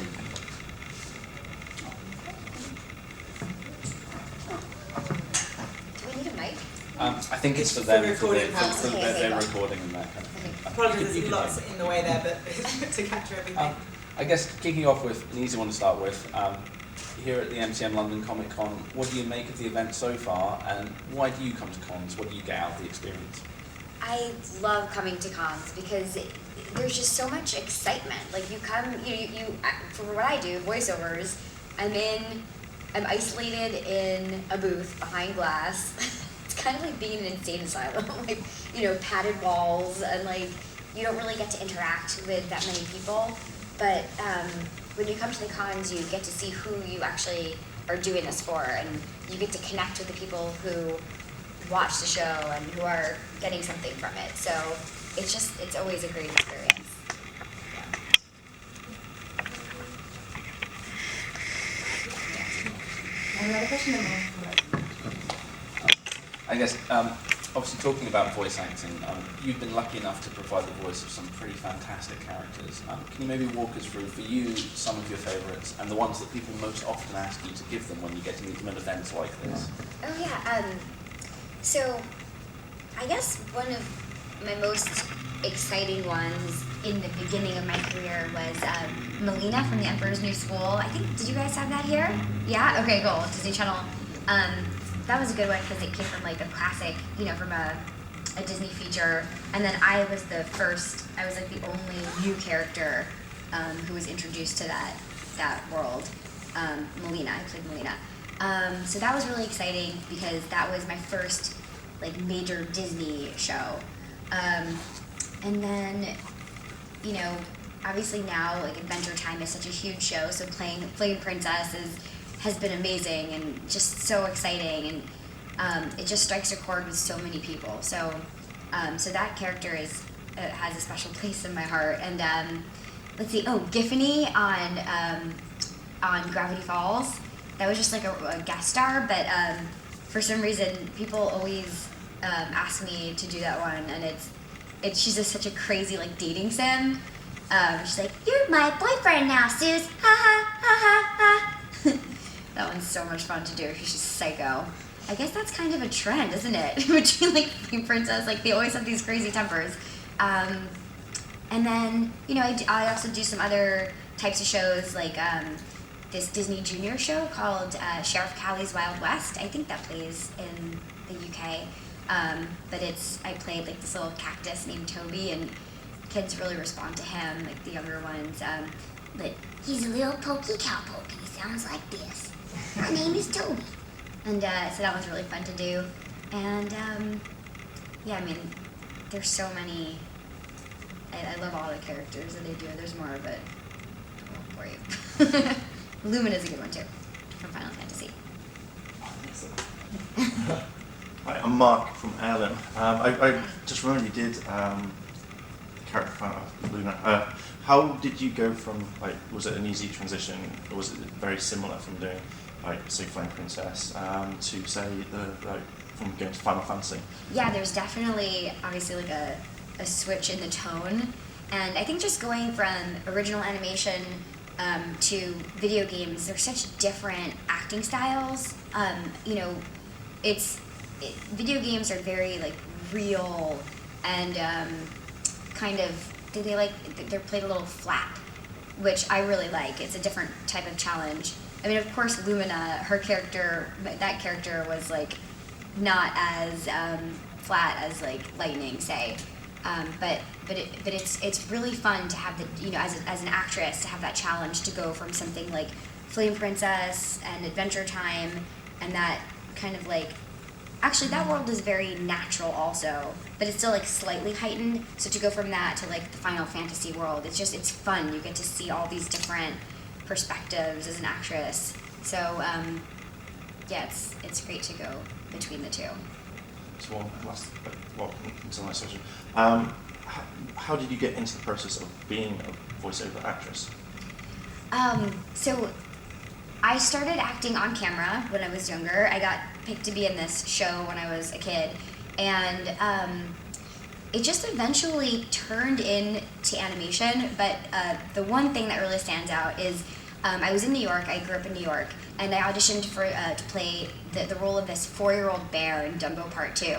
question. Do we need a mic? I think it's for For them, recording for purposes. their recording and that kind of thing. Apologies, there's lots in the way there, but to capture everything. I guess kicking off with an easy one to start with, here at the MCM London Comic Con, what do you make of the event so far, and why do you come to cons? What do you get out of the experience? I love coming to cons because there's just so much excitement. Like you come, you for what I do, voiceovers, I'm isolated in a booth behind glass. It's kind of like being in an insane asylum, like, padded walls, and like, you don't really get to interact with that many people. But when you come to the cons, you get to see who you actually are doing this for, and you get to connect with the people who watch the show and who are getting something from it. So it's always a great experience. Another question? I guess, obviously talking about voice acting, you've been lucky enough to provide the voice of some pretty fantastic characters. Can you maybe walk us through, for you, some of your favourites, and the ones that people most often ask you to give them when you get to meet them at events like this? Oh yeah, so I guess one of my most exciting ones in the beginning of my career was Lumina from The Emperor's New School. I think, did you guys have that here? Yeah? Okay, cool. Disney Channel. That was a good one because it came from like a classic, from a Disney feature. And then I was like the only new character who was introduced to that world. Melina, I played Melina. So that was really exciting because that was my first like major Disney show. And then, obviously now like Adventure Time is such a huge show, so playing Princess has been amazing and just so exciting, and it just strikes a chord with so many people. So that character has a special place in my heart. And let's see, Giffany on Gravity Falls. That was just like a guest star, but for some reason people always ask me to do that one, and she's just such a crazy like dating sim. She's like, "You're my boyfriend now, Suze. Ha ha ha ha ha." That one's so much fun to do. She's just psycho. I guess that's kind of a trend, isn't it? Between like the princess, like they always have these crazy tempers. And then I also do some other types of shows, like this Disney Junior show called Sheriff Callie's Wild West. I think that plays in the UK. But I played like this little cactus named Toby, and kids really respond to him, like the younger ones. But he's a little pokey cowpoke, and he sounds like this. My name is Toby. And so that was really fun to do. And there's so many. I love all the characters that they do. There's more, but I won't bore you. Lumina is a good one too, from Final Fantasy. Hi, I'm Mark from Ireland. I just remember you did character of Luna. How did you go from, was it an easy transition, or was it very similar from doing, say, Flame Princess to, say, from going to Final Fantasy? Yeah, there's definitely, obviously, like a switch in the tone. And I think just going from original animation to video games, there's such different acting styles. Video games are very like real and they're played a little flat, which I really like. It's a different type of challenge. I mean, of course, Lumina, that character was like not as flat as like Lightning, say. But it's really fun to have as an actress to have that challenge to go from something like Flame Princess and Adventure Time, and that kind of like, actually that world is very natural also, but it's still like slightly heightened. So to go from that to like the Final Fantasy world, it's fun. You get to see all these different perspectives as an actress. So it's great to go between the two. So until my question. How did you get into the process of being a voiceover actress? So I started acting on camera when I was younger. I got picked to be in this show when I was a kid, and it just eventually turned into animation, but the one thing that really stands out is I was in New York, I grew up in New York, and I auditioned for to play the role of this 4-year-old bear in Dumbo Part 2.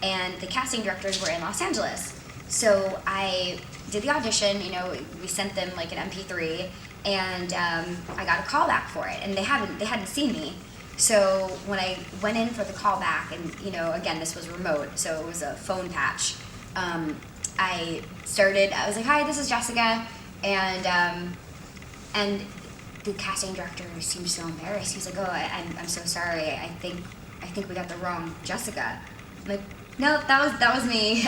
And the casting directors were in Los Angeles. So I did the audition, you know, we sent them like an MP3, and I got a call back for it, and they hadn't seen me. So when I went in for the callback, and you know, again, this was remote, so it was a phone patch. I was like, "Hi, this is Jessica," and the casting director seemed so embarrassed. He's like, "Oh, I'm so sorry. I think we got the wrong Jessica." I'm like, "No, that was me."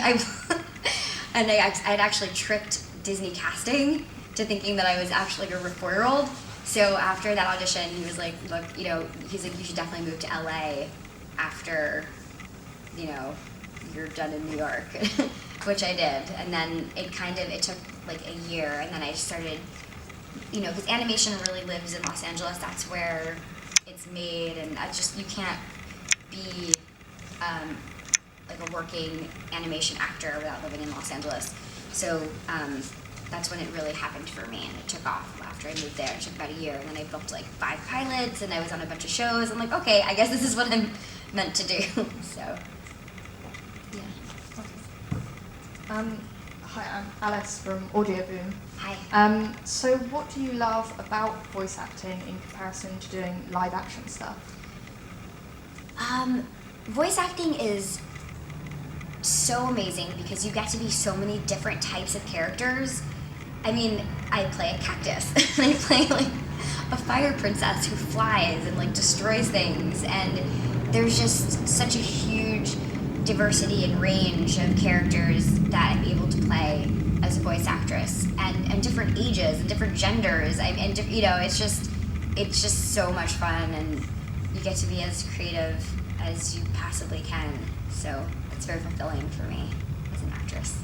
And I'd actually tricked Disney casting to thinking that I was actually a 4-year-old. So after that audition, he was like, "Look, you know," he's like, "you should definitely move to LA after, you know, you're done in New York," which I did. And then it took like a year, and then I started, you know, because animation really lives in Los Angeles. That's where it's made, and you can't be like a working animation actor without living in Los Angeles. So that's when it really happened for me, and it took off after I moved there. It took about a year, and then I booked like 5 pilots, and I was on a bunch of shows. I'm like, okay, I guess this is what I'm meant to do. So, yeah. Hi, I'm Alice from Audio Boom. Hi. So what do you love about voice acting in comparison to doing live action stuff? Voice acting is so amazing because you get to be so many different types of characters. I mean, I play a cactus, and I play like a fire princess who flies and like destroys things, and there's just such a huge diversity and range of characters that I'm able to play as a voice actress, and different ages and different genders. You know, it's just so much fun, and you get to be as creative as you possibly can. So it's very fulfilling for me as an actress.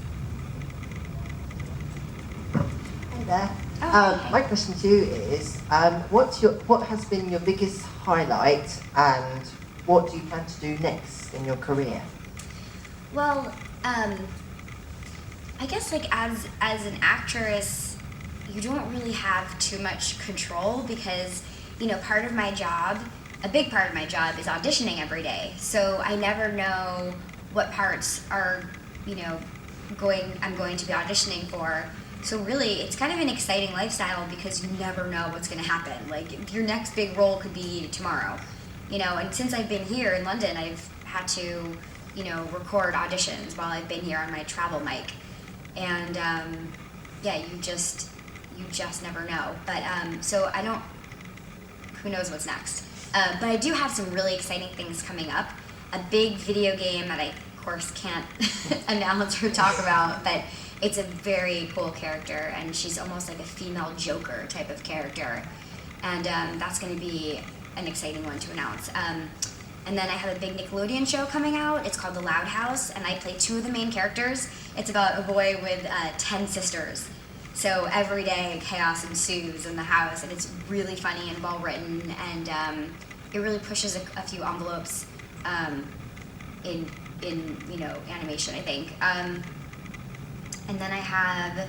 Hey there. Oh, hi. My question to you is, what has been your biggest highlight, and what do you plan to do next in your career? Well, I guess like as an actress, you don't really have too much control because, you know, a big part of my job is auditioning every day. So I never know what parts are, you know, I'm going to be auditioning for. So really, it's kind of an exciting lifestyle because you never know what's going to happen. Like, your next big role could be tomorrow, you know. And since I've been here in London, I've had to, you know, record auditions while I've been here on my travel mic. And yeah, you just never know. But so who knows what's next. But I do have some really exciting things coming up. A big video game that I, of course, can't announce or talk about, but it's a very cool character, and she's almost like a female Joker type of character. And that's going to be an exciting one to announce. And then I have a big Nickelodeon show coming out. It's called The Loud House, and I play 2 of the main characters. It's about a boy with 10 sisters. So every day, chaos ensues in the house, and it's really funny and well written, and it really pushes a few envelopes in you know, animation, I think. And then I have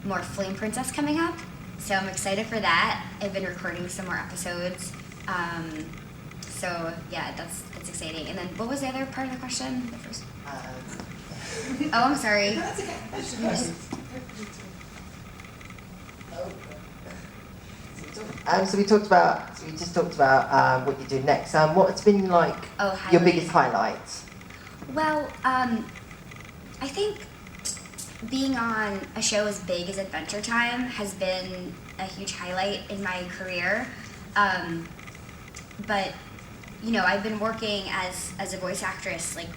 more Flame Princess coming up, so I'm excited for that. I've been recording some more episodes, so yeah, that's exciting. And then what was the other part of the question? The first. Oh, I'm sorry. That's okay. So we just talked about what you do next. What has been like your biggest highlight? Well, I think being on a show as big as Adventure Time has been a huge highlight in my career. But you know, I've been working as a voice actress like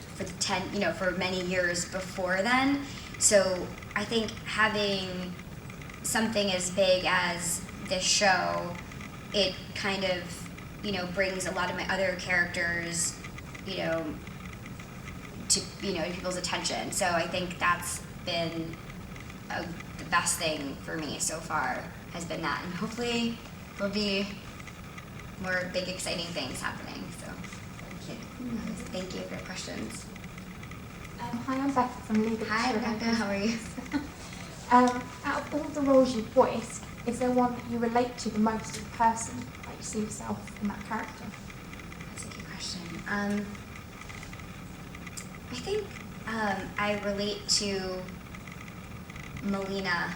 for many years before then. So I think having something as big as this show, it kind of, you know, brings a lot of my other characters, you know, to, you know, people's attention. So I think that's been the best thing for me so far, has been that. And hopefully there'll be more big, exciting things happening. So thank you for your questions. Hi, I'm Becca from League of Hi, Children. Rebecca. How are you? Out of all the roles you've voiced, is there one that you relate to the most as a person? Like you see yourself in that character? That's a good question. I think I relate to Melina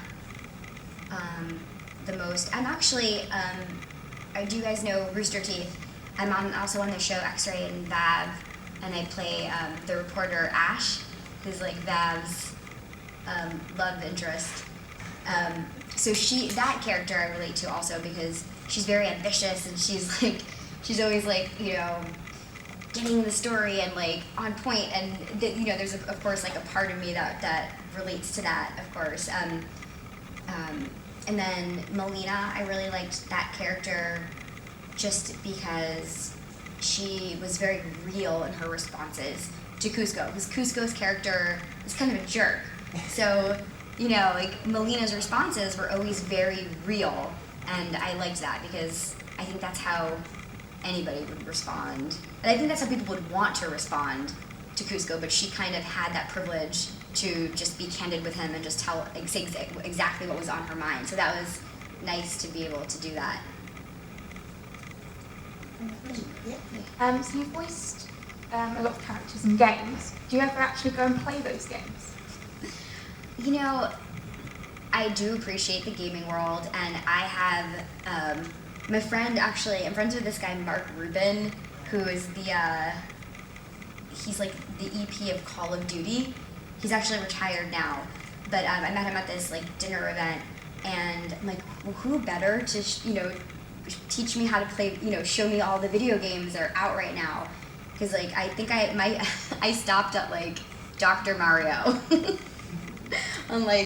the most. I'm actually, do you guys know Rooster Teeth? I'm also on the show X-Ray and Vav, and I play the reporter Ash, who's like Vav's love interest. So that character I relate to also because she's very ambitious and she's always like, you know, getting the story and like on point, and you know, there's of course like a part of me that relates to that, of course. And then Melina, I really liked that character just because she was very real in her responses to Cusco, because Cusco's character is kind of a jerk. So, you know, like Melina's responses were always very real, and I liked that because I think that's how anybody would respond. And I think that's how people would want to respond to Cusco, but she kind of had that privilege to just be candid with him and just say exactly what was on her mind. So that was nice to be able to do that. So you've voiced a lot of characters in games. Do you ever actually go and play those games? You know, I do appreciate the gaming world, and I have my friend, actually, I'm friends with this guy, Mark Rubin, who is he's like the EP of Call of Duty. He's actually retired now, but I met him at this like dinner event, and I'm like, well, who better to, teach me how to play, show me all the video games that are out right now. Because like, I think I stopped at like Dr. Mario. I'm like,